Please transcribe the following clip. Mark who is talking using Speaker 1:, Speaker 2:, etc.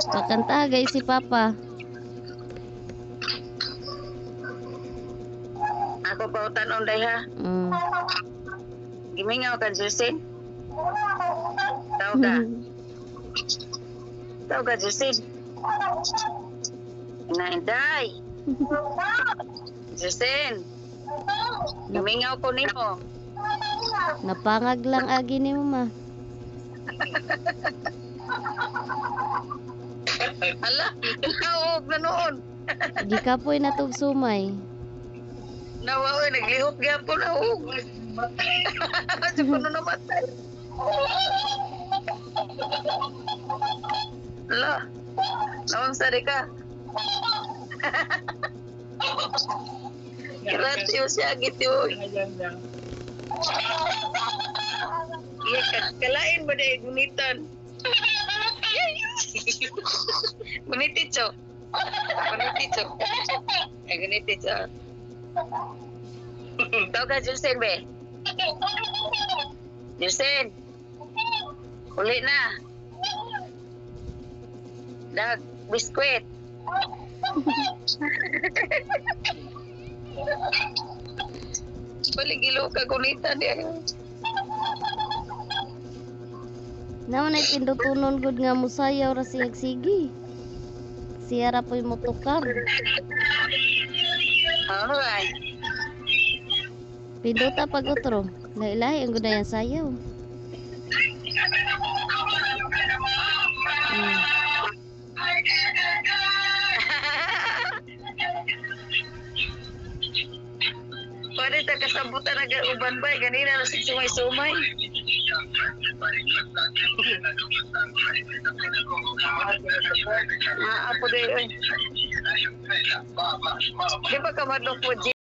Speaker 1: Kakanta guys si Papa.
Speaker 2: Ako pautan onday ha. Gimingaw ka, Justin? Tao ka? Tao ka, Justin? Nainday. Justin. Gimingaw ko nimo.
Speaker 1: Napangag lang agi ni Mama.
Speaker 2: Ala, nawag na noon.
Speaker 1: Gikapoy na tog sumay.
Speaker 2: Nawaoy, naglihok gyapon nawag. Kasi puno namatay. Ala, nawang sari ka. Kiratiyo siya, gitiyo. Kalain ba dahil gunitan? Guniticho. Guniticho. Ay, guniticho. Tawag ka, Julsen, be. Julsen. Uli na. Dag, biskwit. Paligilo ka gunitan diya.
Speaker 1: Naman ay pindutunon gud nga musayaw ra siyag sige. Siya ra po'y motukar.
Speaker 2: Ano ba?
Speaker 1: Pinduta pag otro. Lahi-lahi ang gud yan sayaw.
Speaker 2: Pwede ta kasabutan na uban ba? Ganina na sumay-sumay. Maapo din. Di ba kamadok po,